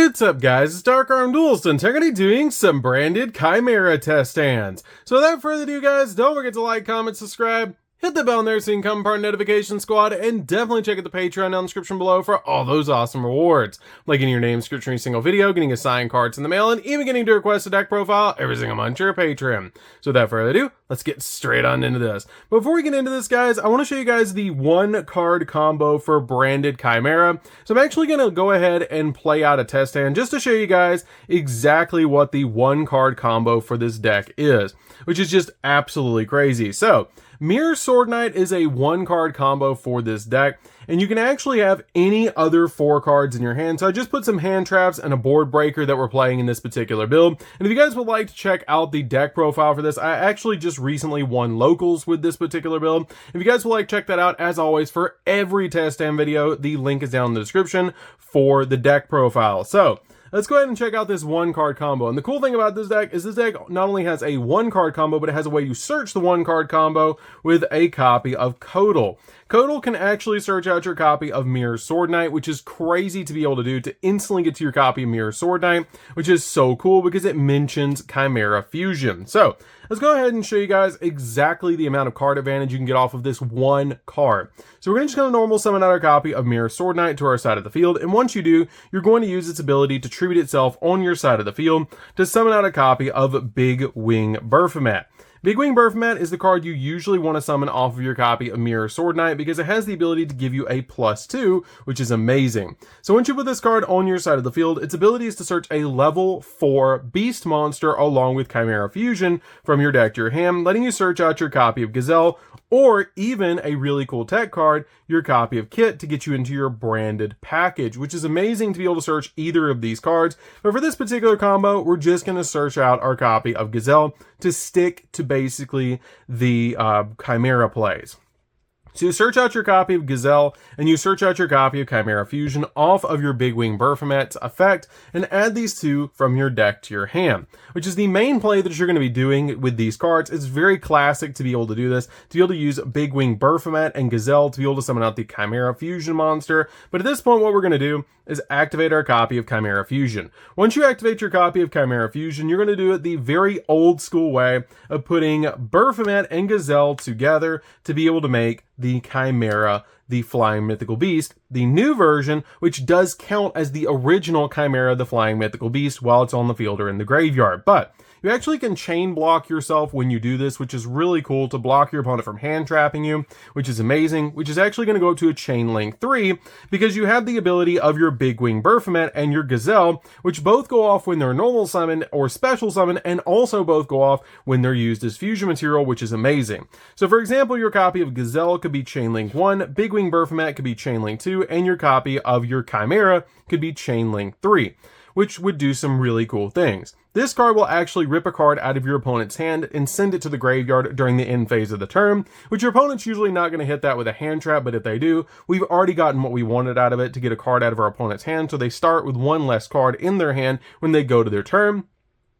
What's up guys, it's DarkArmedDuelist and today doing some branded Chimera test hands. So without further ado guys, don't forget to like, comment, subscribe, hit the bell in there so you can become part of Notification Squad, and definitely check out the Patreon down in the description below for all those awesome rewards. Like getting your name description in every single video, getting a signed cards in the mail, and even getting to request a deck profile every single month to your Patreon. So without further ado, let's get straight on into this. Before we get into this guys, I want to show you guys the one card combo for branded Chimera. So I'm actually going to go ahead and play out a test hand just to show you guys exactly what the one card combo for this deck is, which is just absolutely crazy. So Mirror Sword Knight is a one card combo for this deck, and you can actually have any other 4 cards in your hand. So I just put some hand traps and a board breaker that we're playing in this particular build. And if you guys would like to check out the deck profile for this, I actually just recently won locals with this particular build. If you guys would like to check that out, as always, for every test hand video, the link is down in the description for the deck profile. So let's go ahead and check out this one card combo. And the cool thing about this deck is this deck not only has a one card combo, but it has a way to search the one card combo with a copy of Codal. Codal can actually search out your copy of Mirror Sword Knight, which is crazy to be able to do, to instantly get to your copy of Mirror Sword Knight, which is so cool because it mentions Chimera Fusion. So let's go ahead and show you guys exactly the amount of card advantage you can get off of this one card. So we're just going to normal summon out our copy of Mirror Sword Knight to our side of the field, and once you do, you're going to use its ability to tribute itself on your side of the field to summon out a copy of Big Wing Berfomat. Big Wing Berfomat is the card you usually want to summon off of your copy of Mirror Sword Knight because it has the ability to give you a +2, which is amazing. So once you put this card on your side of the field, its ability is to search a level 4 beast monster along with Chimera Fusion from your deck to your hand, letting you search out your copy of Gazelle, or even a really cool tech card, your copy of Kit, to get you into your branded package, which is amazing to be able to search either of these cards. But for this particular combo, we're just going to search out our copy of Gazelle to stick to basically the Chimera plays. So you search out your copy of Gazelle, and you search out your copy of Chimera Fusion off of your Big Wing Berfomat's effect, and add these two from your deck to your hand, which is the main play that you're going to be doing with these cards. It's very classic to be able to do this, to be able to use Big Wing Berfomat and Gazelle to be able to summon out the Chimera Fusion monster. But at this point, what we're going to do is activate our copy of Chimera Fusion. Once you activate your copy of Chimera Fusion, you're going to do it the very old school way of putting Berfomat and Gazelle together to be able to make the Chimera, the Flying Mythical Beast, the new version, which does count as the original Chimera, the Flying Mythical Beast, while it's on the field or in the graveyard. But you actually can chain block yourself when you do this, which is really cool, to block your opponent from hand trapping you, which is amazing, which is actually going to go up to a chain link 3, because you have the ability of your Big Wing Berfomat and your Gazelle, which both go off when they're normal summon or special summon, and also both go off when they're used as fusion material, which is amazing. So for example, your copy of Gazelle could be chain link 1, Big Wing Berfomat could be chain link 2, and your copy of your Chimera could be chain link 3, which would do some really cool things. This card will actually rip a card out of your opponent's hand and send it to the graveyard during the end phase of the turn, which your opponent's usually not going to hit that with a hand trap, but if they do, we've already gotten what we wanted out of it, to get a card out of our opponent's hand, so they start with one less card in their hand when they go to their turn.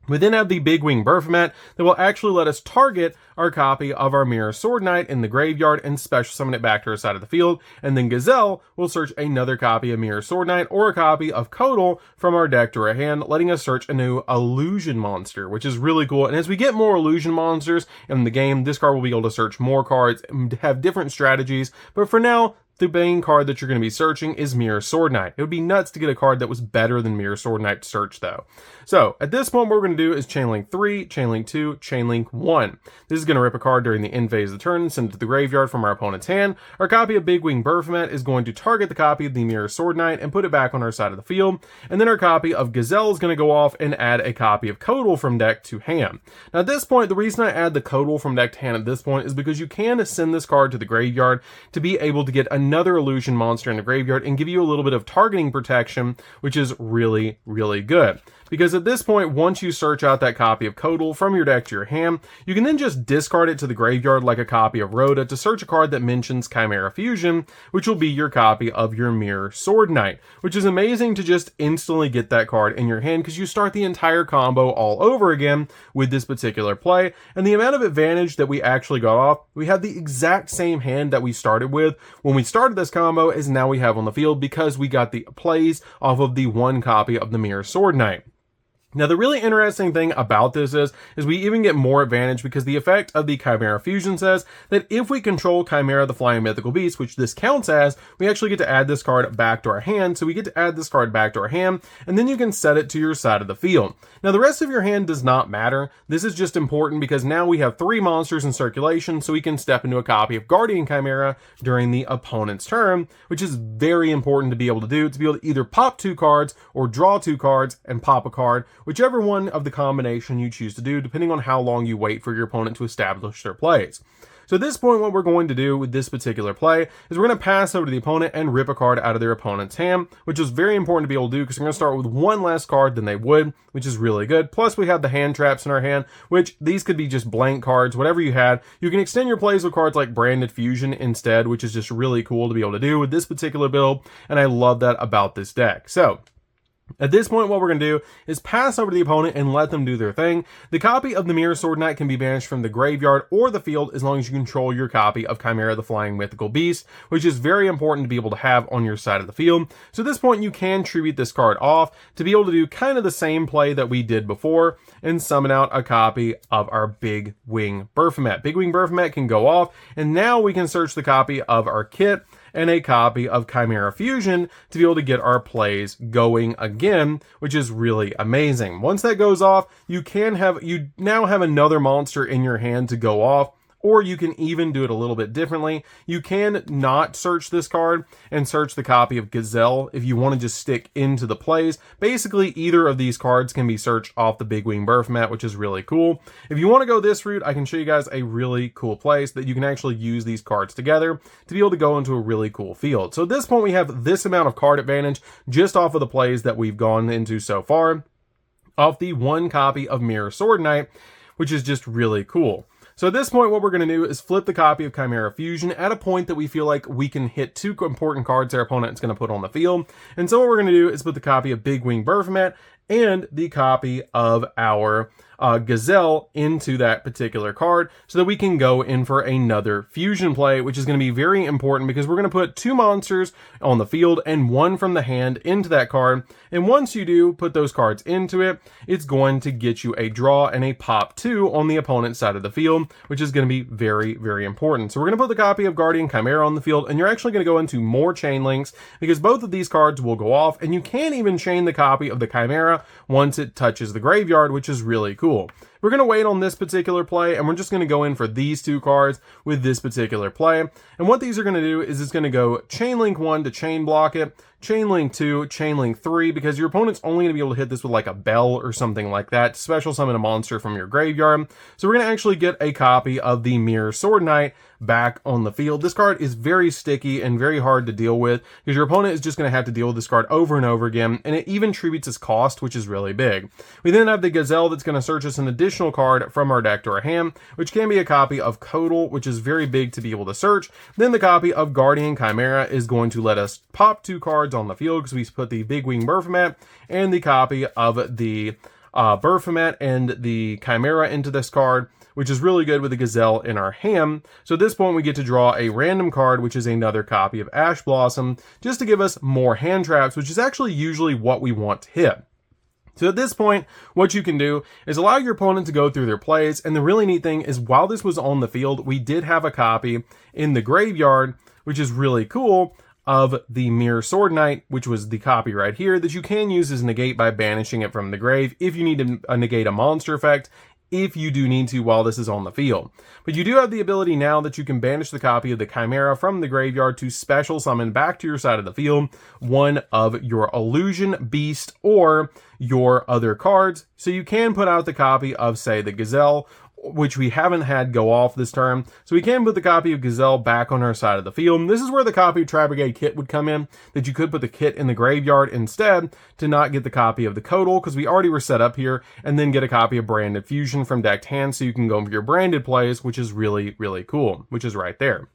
We then have the Big Wing Berfomat that will actually let us target our copy of our Mirror Sword Knight in the graveyard and special summon it back to our side of the field. And then Gazelle will search another copy of Mirror Sword Knight or a copy of Codal from our deck to our hand, letting us search a new illusion monster, which is really cool. And as we get more illusion monsters in the game, this card will be able to search more cards and have different strategies. But for now, the main card that you're going to be searching is Mirror Sword Knight. It would be nuts to get a card that was better than Mirror Sword Knight to search, though. So at this point, what we're going to do is Chainlink 3, Chainlink 2, Chainlink 1. This is going to rip a card during the end phase of the turn and send it to the graveyard from our opponent's hand. Our copy of Big Wing Berfomat is going to target the copy of the Mirror Sword Knight and put it back on our side of the field. And then our copy of Gazelle is going to go off and add a copy of Codal from deck to hand. Now at this point, the reason I add the Codal from deck to hand at this point is because you can send this card to the graveyard to be able to get another illusion monster in the graveyard and give you a little bit of targeting protection, which is really, really good. Because at this point, once you search out that copy of Codal from your deck to your hand, you can then just discard it to the graveyard like a copy of Rhoda to search a card that mentions Chimera Fusion, which will be your copy of your Mirror Sword Knight, which is amazing to just instantly get that card in your hand because you start the entire combo all over again with this particular play. And the amount of advantage that we actually got off, we have the exact same hand that we started with when we started started this combo is now we have on the field because we got the plays off of the one copy of the Mirror Sword Knight. Now, the really interesting thing about this is we even get more advantage because the effect of the Chimera Fusion says that if we control Chimera the Flying Mythical Beast, which this counts as, we actually get to add this card back to our hand. So we get to add this card back to our hand, and then you can set it to your side of the field. Now, the rest of your hand does not matter. This is just important because now we have 3 monsters in circulation, so we can step into a copy of Guardian Chimera during the opponent's turn, which is very important to be able to either pop 2 cards or draw 2 cards and pop a card, whichever one of the combination you choose to do, depending on how long you wait for your opponent to establish their plays. So at this point, what we're going to do with this particular play is we're going to pass over to the opponent and rip a card out of their opponent's hand, which is very important to be able to do because we're going to start with 1 less card than they would, which is really good. Plus, we have the hand traps in our hand, which these could be just blank cards, whatever you had. You can extend your plays with cards like Branded Fusion instead, which is just really cool to be able to do with this particular build, and I love that about this deck. So at this point, what we're going to do is pass over to the opponent and let them do their thing. The copy of the Mirror Sword Knight can be banished from the graveyard or the field as long as you control your copy of Chimera the Flying Mythical Beast, which is very important to be able to have on your side of the field. So at this point, you can tribute this card off to be able to do kind of the same play that we did before and summon out a copy of our Big Wing Baphomet. Big Wing Baphomet can go off, and now we can search the copy of our kit and a copy of Chimera Fusion to be able to get our plays going again, which is really amazing. Once that goes off, you now have another monster in your hand to go off, or you can even do it a little bit differently. You can not search this card and search the copy of Gazelle if you want to just stick into the plays. Basically, either of these cards can be searched off the Big Wing Baphomet, which is really cool. If you want to go this route, I can show you guys a really cool place that you can actually use these cards together to be able to go into a really cool field. So at this point, we have this amount of card advantage just off of the plays that we've gone into so far, off the 1 copy of Mirror Sword Knight, which is just really cool. So at this point, what we're going to do is flip the copy of Chimera Fusion at a point that we feel like we can hit 2 important cards our opponent is going to put on the field. And so what we're going to do is put the copy of Big Wing Baphomet and the copy of our Gazelle into that particular card so that we can go in for another fusion play, which is going to be very important because we're going to put 2 monsters on the field and 1 from the hand into that card. And once you do put those cards into it, it's going to get you a draw and a pop 2 on the opponent's side of the field, which is going to be very, very important. So we're going to put the copy of Guardian Chimera on the field, and you're actually going to go into more chain links because both of these cards will go off, and you can even chain the copy of the Chimera once it touches the graveyard, which is really cool. We're going to wait on this particular play, and we're just going to go in for these 2 cards with this particular play. And what these are going to do is it's going to go Chain Link 1 to chain block it, Chain Link 2, Chain Link 3, because your opponent's only going to be able to hit this with like a bell or something like that to special summon a monster from your graveyard. So we're going to actually get a copy of the Mirror Sword Knight back on the field. This card is very sticky and very hard to deal with because your opponent is just going to have to deal with this card over and over again, and it even tributes its cost, which is really big. We then have the Gazelle that's going to search us an additional card from our deck to our hand, which can be a copy of Codal, which is very big to be able to search. Then the copy of Guardian Chimera is going to let us pop 2 cards on the field because we put the Big Wing Baphomet and the copy of the Baphomet and the Chimera into this card, which is really good with the Gazelle in our hand. So at this point, we get to draw a random card, which is another copy of Ash Blossom, just to give us more hand traps, which is actually usually what we want to hit. So at this point, what you can do is allow your opponent to go through their plays, and the really neat thing is while this was on the field, we did have a copy in the graveyard, which is really cool, of the Mirror Sword Knight, which was the copy right here, that you can use as negate by banishing it from the grave if you need to negate a monster effect, if you do need to while this is on the field. But you do have the ability now that you can banish the copy of the Chimera from the graveyard to special summon back to your side of the field 1 of your Illusion, Beast, or your other cards. So you can put out the copy of, say, the Gazelle, which we haven't had go off this turn. So we can put the copy of Gazelle back on our side of the field. And this is where the copy of Tri-Brigade kit would come in, that you could put the kit in the graveyard instead to not get the copy of the Codal, because we already were set up here, and then get a copy of Branded Fusion from decked hand so you can go for your branded plays, which is really, really cool, which is right there.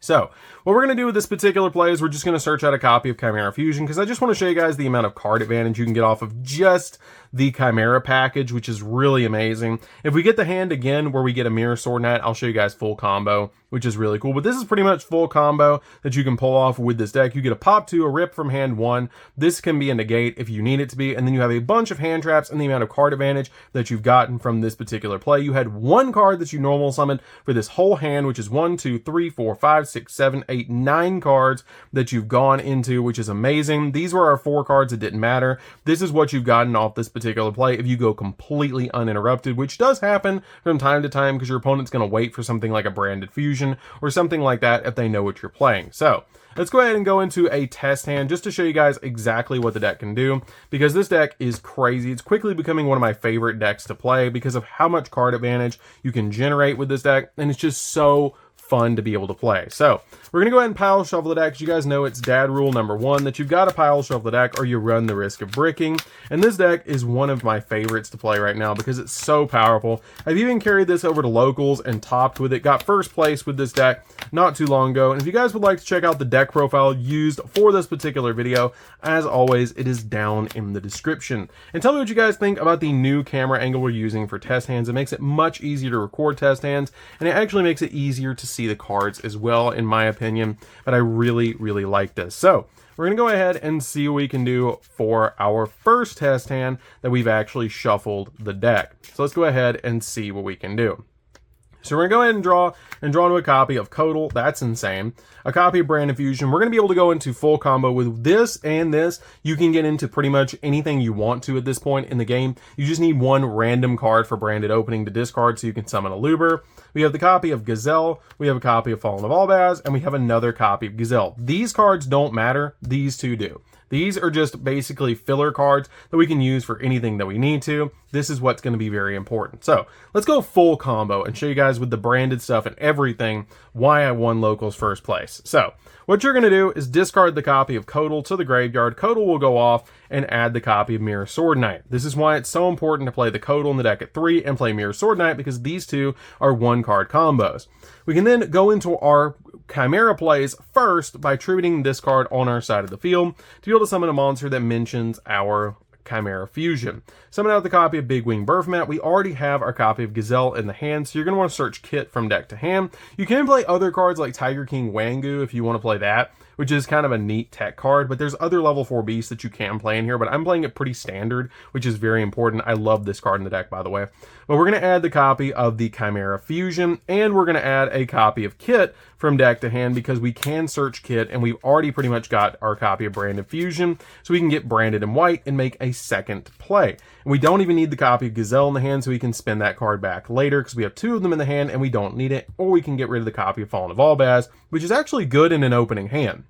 So, what we're going to do with this particular play is we're just going to search out a copy of Chimera Fusion, because I just want to show you guys the amount of card advantage you can get off of just the Chimera package, which is really amazing. If we get the hand again where we get a Mirror Sword Knight, I'll show you guys full combo which is really cool. But this is pretty much full combo that you can pull off with this deck. You get a pop 2, a rip from hand 1. This can be a negate if you need it to be, and then you have a bunch of hand traps and the amount of card advantage that you've gotten from this particular play. You had 1 card that you normal summoned for this whole hand, which is 1, 2, 3, 4, 5, 6, 7, 8, 9 cards that you've gone into, which is amazing. These were our 4 cards that didn't matter. This is what you've gotten off this particular play if you go completely uninterrupted, which does happen from time to time because your opponent's going to wait for something like a Branded Fusion or something like that if they know what you're playing. So let's go ahead and go into a test hand just to show you guys exactly what the deck can do, because this deck is crazy. It's quickly becoming one of my favorite decks to play because of how much card advantage you can generate with this deck, and it's just so fun to be able to play. So we're gonna go ahead and pile shuffle the deck, because you guys know it's dad rule number 1 that you've got to pile shuffle the deck or you run the risk of bricking. And this deck is one of my favorites to play right now because it's so powerful. I've even carried this over to locals and topped with it. Got first place with this deck not too long ago. And if you guys would like to check out the deck profile used for this particular video, as always, it is down in the description. And tell me what you guys think about the new camera angle we're using for test hands. It makes it much easier to record test hands, and it actually makes it easier to see the cards as well, in my opinion. But I really like this. So we're gonna go ahead and see what we can do for our first test hand that we've actually shuffled the deck. So let's go ahead and see what we can do. So we're gonna go ahead and draw into a copy of Codal. That's insane. A copy of Branded Fusion. We're gonna be able to go into full combo with this and this. You can get into pretty much anything you want to at this point in the game. You just need 1 random card for Branded Opening to discard so you can summon a Luber. We have the copy of Gazelle, we have a copy of Fallen of Albaz, and we have another copy of Gazelle. These cards don't matter, these 2 do. These are just basically filler cards that we can use for anything that we need to. This is what's going to be very important. So let's go full combo and show you guys with the branded stuff and everything why I won locals first place. So what you're going to do is discard the copy of Codal to the graveyard. Codal will go off and add the copy of Mirror Sword Knight. This is why it's so important to play the Codal in the deck at 3 and play Mirror Sword Knight, because these 2 are 1 card combos. We can then go into our Chimera plays first by tributing this card on our side of the field to be able to summon a monster that mentions our Chimera Fusion. Summon out the copy of Big Wing Burfmat. We already have our copy of Gazelle in the hand, so you're going to want to search Kit from deck to hand. You can play other cards like Tiger King Wangu if you want to play that, which is kind of a neat tech card, but there's other level 4 beasts that you can play in here, but I'm playing it pretty standard, which is very important. I love this card in the deck, by the way. But we're going to add the copy of the Chimera Fusion, and we're going to add a copy of Kit from deck to hand because we can search Kit, and we've already pretty much got our copy of Branded Fusion, so we can get Branded in white and make a second play. And we don't even need the copy of Gazelle in the hand, so we can spin that card back later because we have 2 of them in the hand and we don't need it, or we can get rid of the copy of Fallen of Albaz, which is actually good in an opening hand.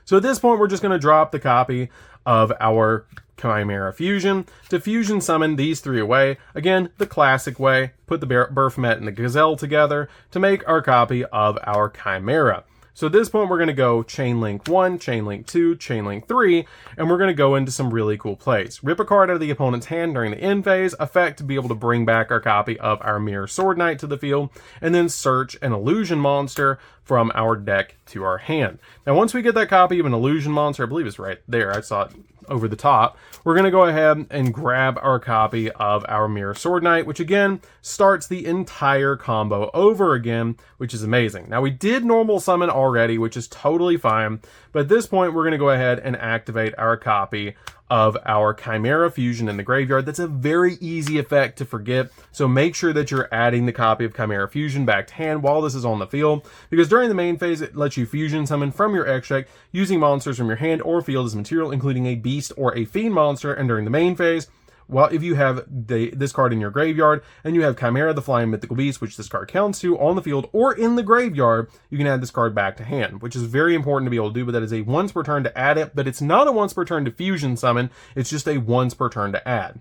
So at this point, we're just going to drop the copy of our Chimera Fusion to fusion summon these 3 away. Again, the classic way, put the Burfmet and the Gazelle together to make our copy of our Chimera. So at this point, we're going to go Chain Link 1, Chain Link 2, Chain Link 3, and we're going to go into some really cool plays. Rip a card out of the opponent's hand during the end phase, effect to be able to bring back our copy of our Mirror Sword Knight to the field, and then search an illusion monster from our deck to our hand. Now, once we get that copy of an illusion monster, I believe it's right there, I saw it over the top, we're going to go ahead and grab our copy of our Mirror Sword Knight, which again starts the entire combo over again, which is amazing. Now, we did normal summon already, which is totally fine, but at this point, we're going to go ahead and activate our copy of our Chimera Fusion in the graveyard. That's a very easy effect to forget, so make sure that you're adding the copy of Chimera Fusion back to hand while this is on the field, because during the main phase, it lets you fusion summon from your extract using monsters from your hand or field as material, including a beast or a fiend monster, and during the main phase, well, if you have this card in your graveyard and you have Chimera, the Flying Mythical Beast, which this card counts to, on the field or in the graveyard, you can add this card back to hand, which is very important to be able to do, but that is a once per turn to add it, but it's not a once per turn to fusion summon, it's just a once per turn to add.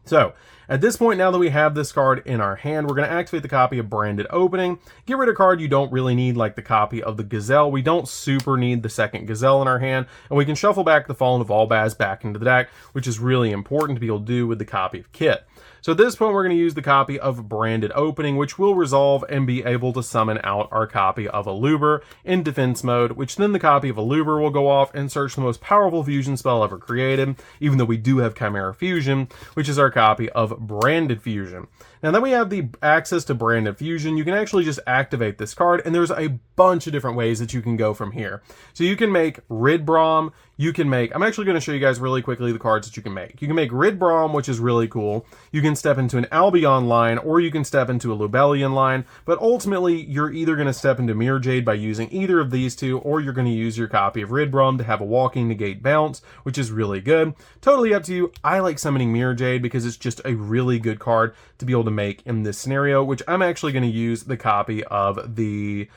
So, at this point, now that we have this card in our hand, we're going to activate the copy of Branded Opening. Get rid of a card you don't really need, like the copy of the Gazelle. We don't super need the second Gazelle in our hand, and we can shuffle back the Fallen of Albaz back into the deck, which is really important to be able to do with the copy of Kit. So at this point, we're going to use the copy of Branded Opening, which will resolve and be able to summon out our copy of a Luber in defense mode, which then the copy of a Luber will go off and search the most powerful fusion spell ever created, even though we do have Chimera Fusion, which is our copy of Branded Fusion. Now that we have the access to Branded Fusion, you can actually just activate this card, and there's a bunch of different ways that you can go from here. So you can make Ridbrom, you can make, I'm actually going to show you guys really quickly the cards that you can make. You can make Ridbrom, which is really cool. You can step into an Albion line, or you can step into a Lubellion line, but ultimately you're either going to step into Mirror Jade by using either of these two, or you're going to use your copy of Ridbrom to have a walking negate bounce, which is really good. Totally up to you. I like summoning Mirror Jade because it's just a really good card to be able to make in this scenario, which I'm actually going to use the copy of the...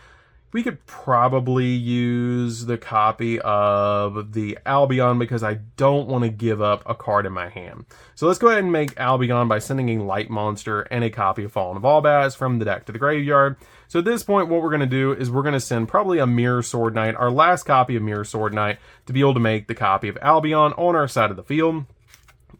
We could probably use the copy of the Albion because I don't want to give up a card in my hand. So let's go ahead and make Albion by sending a Light Monster and a copy of Fallen of Albaz from the deck to the graveyard. So at this point, what we're going to do is we're going to send probably a Mirror Sword Knight, our last copy of Mirror Sword Knight, to be able to make the copy of Albion on our side of the field.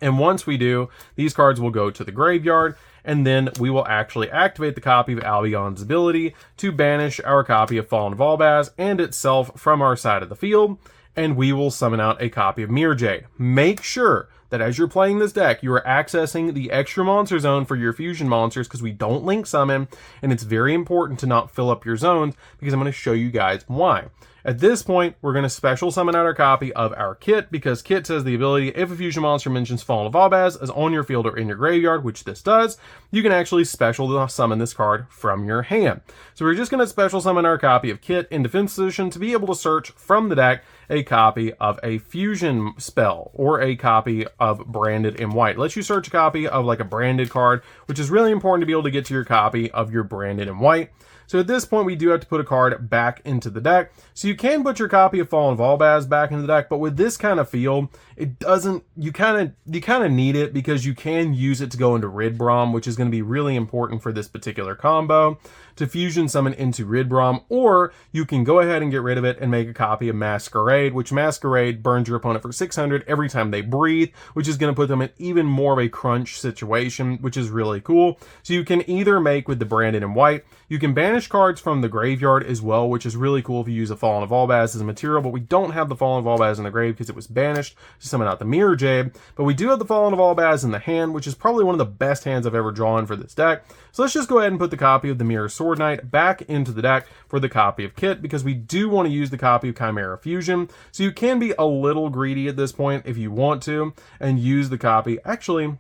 And once we do, these cards will go to the graveyard, and then we will actually activate the copy of Albion's ability to banish our copy of Fallen of Albaz and itself from our side of the field, and we will summon out a copy of Mirror Jade. Make sure that as you're playing this deck, you are accessing the extra monster zone for your fusion monsters, because we don't link summon, and it's very important to not fill up your zones, because I'm going to show you guys why. At this point, we're going to special summon out our copy of our Kit, because Kit has the ability, if a fusion monster mentions Fallen of Albaz is on your field or in your graveyard, which this does, you can actually special summon this card from your hand. So we're just going to special summon our copy of Kit in defense position to be able to search from the deck a copy of a fusion spell or a copy of Branded in white. Lets you search a copy of like a branded card, which is really important to be able to get to your copy of your Branded in white. So at this point, we do have to put a card back into the deck. So you can put your copy of Fallen of Albaz back into the deck, but with this kind of field, it doesn't, you kind of need it, because you can use it to go into Ridbrom, which is going to be really important for this particular combo, to fusion summon into Ridbrom, or you can go ahead and get rid of it and make a copy of Masquerade, which Masquerade burns your opponent for 600 every time they breathe, which is going to put them in even more of a crunch situation, which is really cool. So you can either make with the Branded in white, you can banish cards from the graveyard as well, which is really cool if you use a Fallen of Albaz as a material, but we don't have the Fallen of Albaz in the grave because it was banished to summon out the Mirror Jade, but we do have the Fallen of Albaz in the hand, which is probably one of the best hands I've ever drawn for this deck. So let's just go ahead and put the copy of the Mirror Sword Knight back into the deck for the copy of Kit, because we do want to use the copy of Chimera Fusion. So you can be a little greedy at this point if you want to, and use the copy. Actually,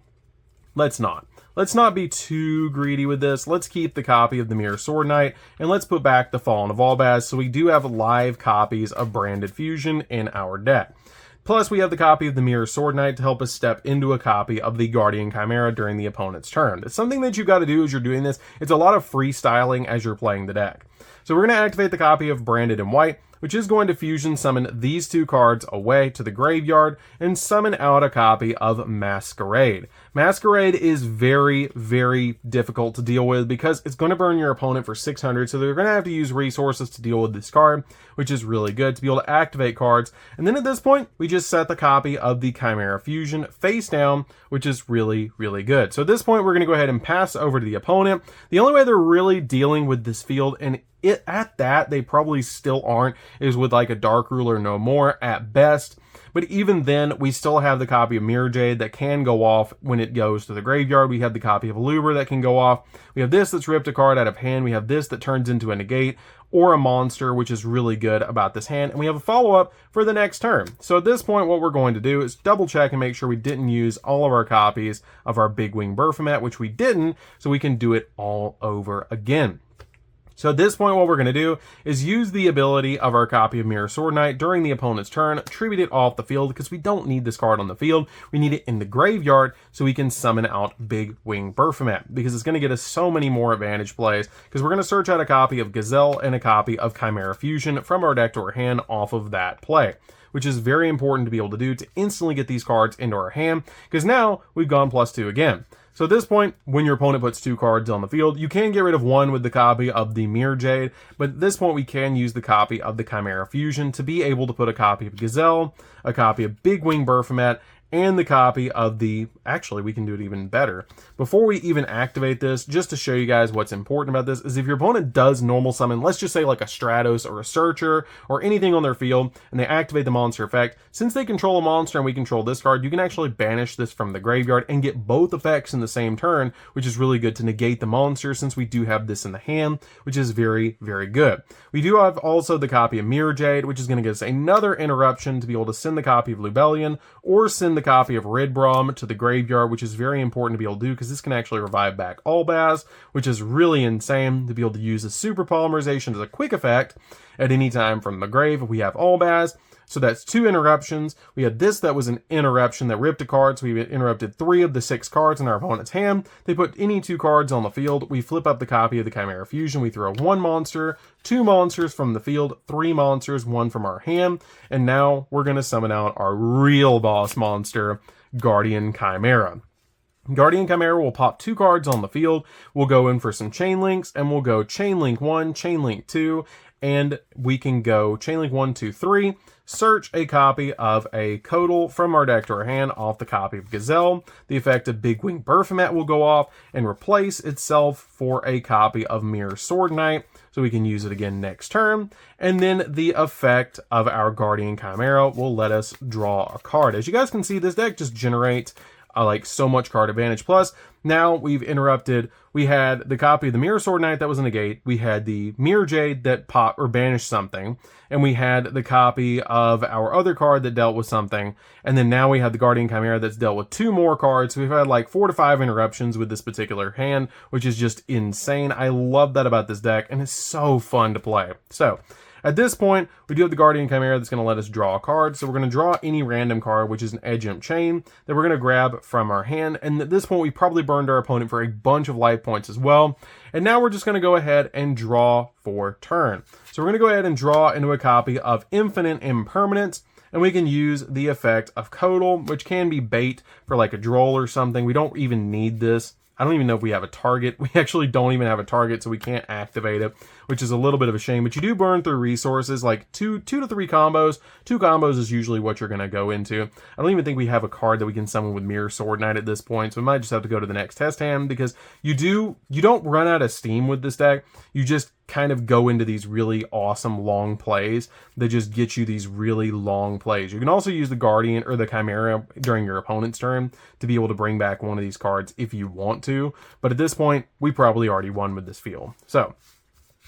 let's not. Let's not be too greedy with this. Let's keep the copy of the Mirror Sword Knight, and let's put back the Fallen of Albaz, so we do have live copies of Branded Fusion in our deck. Plus, we have the copy of the Mirror Sword Knight to help us step into a copy of the Guardian Chimera during the opponent's turn. It's something that you've got to do as you're doing this. It's a lot of freestyling as you're playing the deck. So we're going to activate the copy of Branded in white, which is going to fusion summon these two cards away to the graveyard and summon out a copy of Masquerade. Masquerade is very, very difficult to deal with because it's going to burn your opponent for 600, so they're going to have to use resources to deal with this card, which is really good to be able to activate cards. And then at this point, we just set the copy of the Chimera Fusion face down, which is really, really good. So at this point, we're going to go ahead and pass over to the opponent. The only way they're really dealing with this field, and at that, they probably still aren't, is with like a Dark Ruler no more at best. But even then, we still have the copy of Mirror Jade that can go off when it goes to the graveyard. We have the copy of Luber that can go off. We have this that's ripped a card out of hand. We have this that turns into a negate or a monster, which is really good about this hand. And we have a follow-up for the next turn. So at this point, what we're going to do is double check and make sure we didn't use all of our copies of our Big Wing Berfomet, which we didn't, so we can do it all over again. So at this point, what we're going to do is use the ability of our copy of Mirror Sword Knight during the opponent's turn, tribute it off the field because we don't need this card on the field. We need it in the graveyard so we can summon out Big Wing Berfomet, because it's going to get us so many more advantage plays, because we're going to search out a copy of Gazelle and a copy of Chimera Fusion from our deck to our hand off of that play, which is very important to be able to do to instantly get these cards into our hand, because now we've gone +2 again. So at this point, when your opponent puts 2 cards on the field, you can get rid of one with the copy of the Mirror Jade, but at this point we can use the copy of the Chimera Fusion to be able to put a copy of Gazelle, a copy of Big Wing Berfomet, and the copy of the, actually we can do it even better. Before we even activate this, just to show you guys what's important about this, is if your opponent does normal summon, let's just say like a Stratos or a Searcher or anything on their field, and they activate the monster effect, since they control a monster and we control this card, you can actually banish this from the graveyard and get both effects in the same turn, which is really good to negate the monster since we do have this in the hand, which is very, very good. We do have also the copy of Mirror Jade, which is going to give us another interruption to be able to send the copy of Lubellion or send the copy of Redbrom to the graveyard, which is very important to be able to do because this can actually revive back Albaz, which is really insane to be able to use a super polymerization as a quick effect at any time from the grave. We have Albaz. So that's 2 interruptions. We had this that was an interruption that ripped a card, so we interrupted 3 of the 6 cards in our opponent's hand. They put any 2 cards on the field. We flip up the copy of the Chimera Fusion. We throw 1 monster, 2 monsters from the field, 3 monsters, 1 from our hand. And now we're going to summon out our real boss monster, Guardian Chimera. Guardian Chimera will pop 2 cards on the field. We'll go in for some Chain Links, and we'll go Chain Link 1, Chain Link 2, and we can go Chain Link 1, 2, 3, search a copy of a Codal from our deck to our hand off the copy of Gazelle. The effect of Big Wing Berfomet will go off and replace itself for a copy of Mirror Sword Knight, so we can use it again next turn. And then the effect of our Guardian Chimera will let us draw a card. As you guys can see, this deck just generates like so much card advantage. Plus, now we've interrupted. We had the copy of the Mirror Sword Knight that was in a gate. We had the Mirror Jade that popped or banished something. And we had the copy of our other card that dealt with something. And then now we have the Guardian Chimera that's dealt with 2 more cards. So we've had like 4 to 5 interruptions with this particular hand, which is just insane. I love that about this deck, and it's so fun to play. So at this point, we do have the Guardian Chimera that's going to let us draw a card. So we're going to draw any random card, which is an Edge Imp Chain, that we're going to grab from our hand. And at this point, we probably burned our opponent for a bunch of life points as well. And now we're just going to go ahead and draw for turn. So we're going to go ahead and draw into a copy of Infinite Impermanence. And we can use the effect of Codal, which can be bait for like a Droll or something. We don't even need this. I don't even know if we have a target. We actually don't even have a target, so we can't activate it, which is a little bit of a shame. But you do burn through resources, like two to three combos. 2 combos is usually what you're going to go into. I don't even think we have a card that we can summon with Mirror Sword Knight at this point, so we might just have to go to the next test hand, because you don't run out of steam with this deck. You just kind of go into these really awesome long plays that just get you these really long plays. You can also use the Guardian or the Chimera during your opponent's turn to be able to bring back one of these cards if you want to. But at this point, we probably already won with this field. So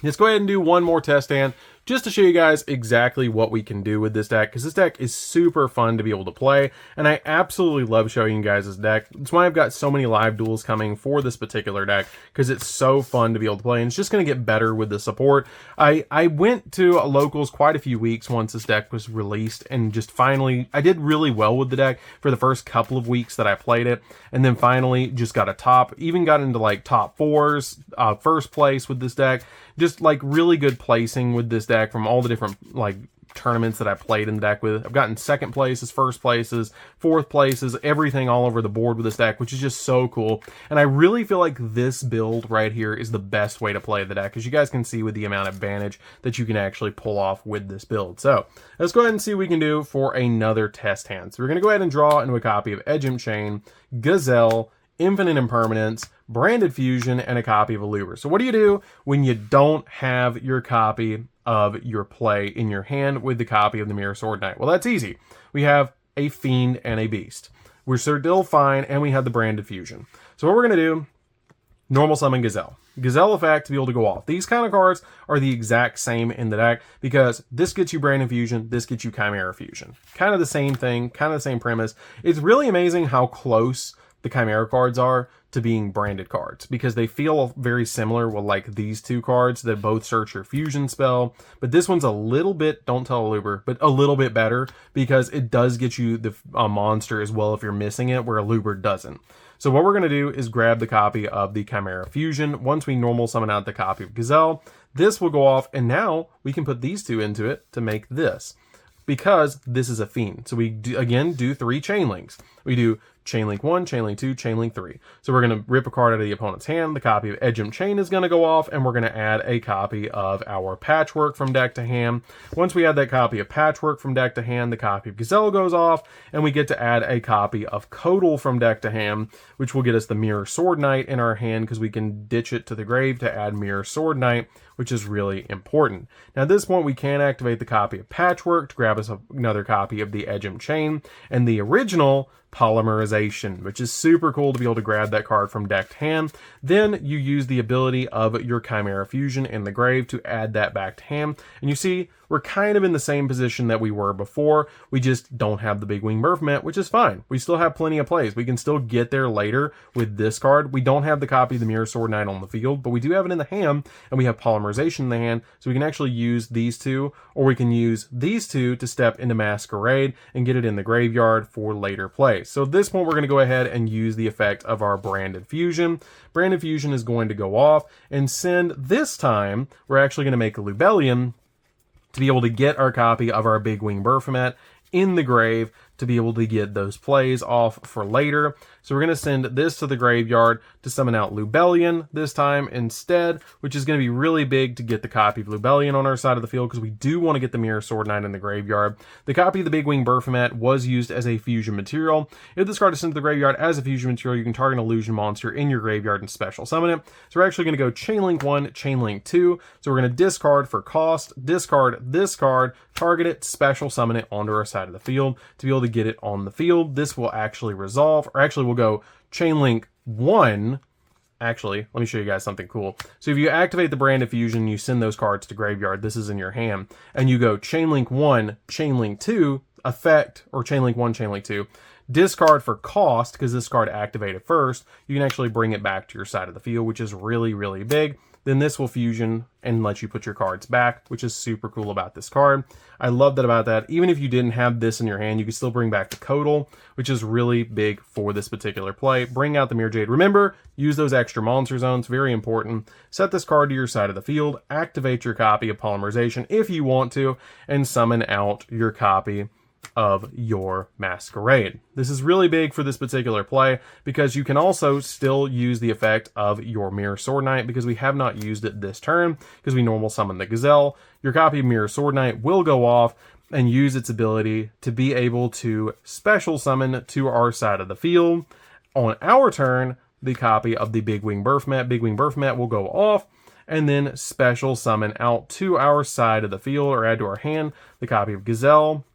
let's go ahead and do one more test hand just to show you guys exactly what we can do with this deck, because this deck is super fun to be able to play, and I absolutely love showing you guys this deck. That's why I've got so many live duels coming for this particular deck, because it's so fun to be able to play, and it's just going to get better with the support. I went to locals quite a few weeks once this deck was released, and just finally, I did really well with the deck for the first couple of weeks that I played it, and then finally just got a top, even got into like top 4s, first place with this deck, just like really good placing with this deck from all the different like tournaments that I played in the deck with. I've gotten 2nd places, 1st places, 4th places, everything all over the board with this deck, which is just so cool. And I really feel like this build right here is the best way to play the deck, as you guys can see with the amount of advantage that you can actually pull off with this build. So let's go ahead and see what we can do for another test hand. So we're going to go ahead and draw into a copy of Edge Imp Chain, Gazelle, Infinite Impermanence, Branded Fusion, and a copy of Allure. So what do you do when you don't have your copy of your play in your hand with the copy of the Mirror Sword Knight? Well, that's easy. We have a Fiend and a Beast. We're still fine, and we have the Branded Fusion. So what we're going to do, normal summon Gazelle. Gazelle effect to be able to go off. These kind of cards are the exact same in the deck, because this gets you Branded Fusion, this gets you Chimera Fusion. Kind of the same thing, kind of the same premise. It's really amazing how close the Chimera cards are to being branded cards, because they feel very similar with like these 2 cards that both search your fusion spell, but this one's a little bit, don't tell Aluber, but a little bit better, because it does get you the monster as well if you're missing it, where Aluber doesn't. So what we're going to do is grab the copy of the Chimera Fusion. Once we normal summon out the copy of Gazelle, this will go off, and now we can put these 2 into it to make this, because this is a Fiend. So we do, again, do 3 Chain Links. We do Chainlink 1, Chainlink 2, Chainlink 3. So we're going to rip a card out of the opponent's hand. The copy of Edgem Chain is going to go off, and we're going to add a copy of our Patchwork from deck to hand. Once we add that copy of Patchwork from deck to hand, the copy of Gazelle goes off, and we get to add a copy of Codal from deck to hand, which will get us the Mirror Sword Knight in our hand because we can ditch it to the grave to add Mirror Sword Knight, which is really important. Now at this point we can activate the copy of Patchwork to grab us another copy of the Edgem Chain and the original Polymerization, which is super cool to be able to grab that card from deck to hand. Then you use the ability of your Chimera Fusion in the grave to add that back to hand. And you see, we're kind of in the same position that we were before. We just don't have the Big Wing Berthmet, which is fine. We still have plenty of plays. We can still get there later with this card. We don't have the copy of the Mirror Sword Knight on the field, but we do have it in the hand, and we have Polymerization in the hand, so we can actually use these two, or we can use these two to step into Masquerade and get it in the graveyard for later plays. So at this point, we're going to go ahead and use the effect of our Branded Fusion. Branded Fusion is going to go off and send, this time, we're actually going to make a Lubellion to be able to get our copy of our Big Wing Berthmet in the grave to be able to get those plays off for later. So we're going to send this to the graveyard to summon out Lubellion this time instead, which is going to be really big to get the copy of Lubellion on our side of the field because we do want to get the Mirror Sword Knight in the graveyard. The copy of the Big Wing Berthmet was used as a fusion material. If this card is sent to the graveyard as a fusion material, you can target an illusion monster in your graveyard and special summon it. So we're actually going to go Chainlink 1, Chainlink 2. So we're going to discard for cost, discard this card, target it, special summon it onto our side of the field to be able to get it on the field. This will actually resolve, or actually we'll go Chainlink 1. Actually, let me show you guys something cool. So if you activate the Branded Fusion, you send those cards to graveyard, this is in your hand, and you go Chainlink 1, Chainlink 2, effect, or Chainlink 1, Chainlink 2, discard for cost, because this card activated first, you can actually bring it back to your side of the field, which is really, really big. Then this will fusion and let you put your cards back, which is super cool about this card. I love that about that. Even if you didn't have this in your hand, you can still bring back the Codal, which is really big for this particular play. Bring out the Mirror Jade. Remember, use those extra monster zones, very important. Set this card to your side of the field, activate your copy of Polymerization if you want to, and summon out your copy of your Masquerade. This is really big for this particular play because you can also still use the effect of your Mirror Sword Knight because we have not used it this turn because we normal summon the Gazelle. Your copy of Mirror Sword Knight will go off and use its ability to be able to special summon to our side of the field. On our turn, the copy of the Big Wing Berthmet. Big Wing Berthmet will go off and then special summon out to our side of the field or add to our hand the copy of Gazelle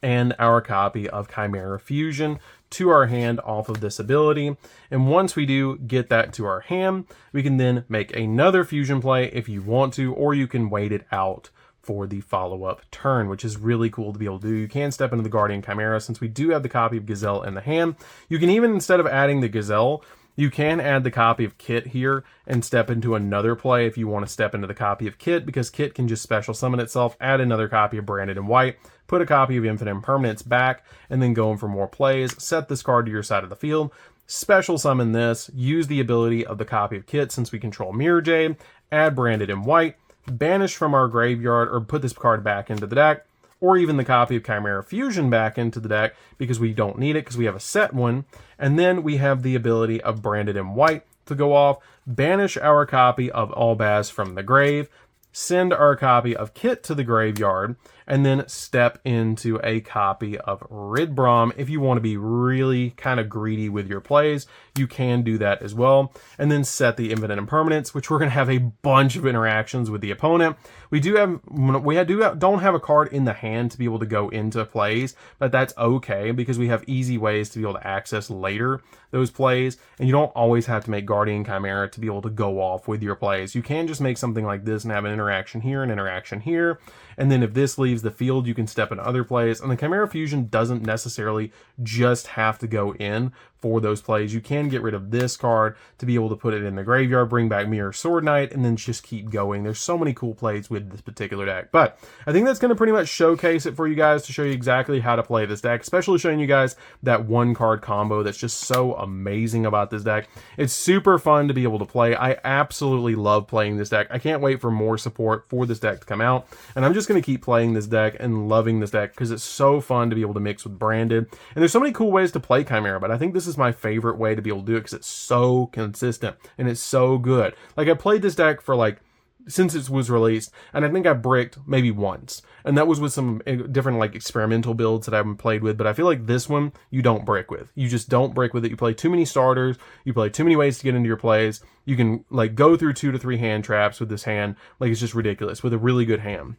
and our copy of Chimera Fusion to our hand off of this ability. And once we do get that to our hand, we can then make another fusion play if you want to, or you can wait it out for the follow-up turn, which is really cool to be able to do. You can step into the Guardian Chimera since we do have the copy of Gazelle in the hand. You can even, instead of adding the Gazelle, you can add the copy of Kit here and step into another play if you want to step into the copy of Kit, because Kit can just special summon itself, add another copy of Branded in White, put a copy of Infinite Impermanence back, and then go in for more plays. Set this card to your side of the field, special summon this, use the ability of the copy of Kit since we control Mirror Jade, add Branded in White, banish from our graveyard, or put this card back into the deck, or even the copy of Chimera Fusion back into the deck because we don't need it because we have a set one. And then we have the ability of Branded in White to go off, banish our copy of Albaz from the grave, send our copy of Kit to the graveyard, and then step into a copy of Ridbrom. If you want to be really kind of greedy with your plays, you can do that as well. And then set the Infinite Impermanence, which we're going to have a bunch of interactions with the opponent. We don't have a card in the hand to be able to go into plays, but that's okay because we have easy ways to be able to access later those plays, and you don't always have to make Guardian Chimera to be able to go off with your plays. You can just make something like this and have an interaction here, an interaction here, and then if this leaves the field, you can step into other plays, and the Chimera Fusion doesn't necessarily just have to go in for those plays. You can get rid of this card to be able to put it in the graveyard, bring back Mirror Sword Knight, and then just keep going. There's so many cool plays with this particular deck. But I think that's going to pretty much showcase it for you guys to show you exactly how to play this deck, especially showing you guys that one card combo that's just so amazing about this deck. It's super fun to be able to play. I absolutely love playing this deck. I can't wait for more support for this deck to come out, and I'm just going to keep playing this deck and loving this deck because it's so fun to be able to mix with Branded. And there's so many cool ways to play Chimera, but I think this is my favorite way to be able to do it because it's so consistent and it's so good. Like, I played this deck for like since it was released, and I think I bricked maybe once, and that was with some different like experimental builds that I haven't played with. But I feel like this one you don't brick with. You just don't brick with it. You play too many starters, you play too many ways to get into your plays. You can like go through 2 to 3 hand traps with this hand. Like, it's just ridiculous with a really good hand.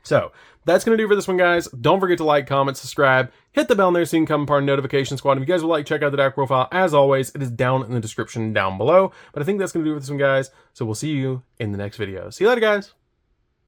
So that's going to do for this one, guys. Don't forget to like, comment, subscribe, hit the bell in there so you can come part of the notification squad. If you guys would like, check out the deck profile. As always, it is down in the description down below. But I think that's going to do for this one, guys. So we'll see you in the next video. See you later, guys.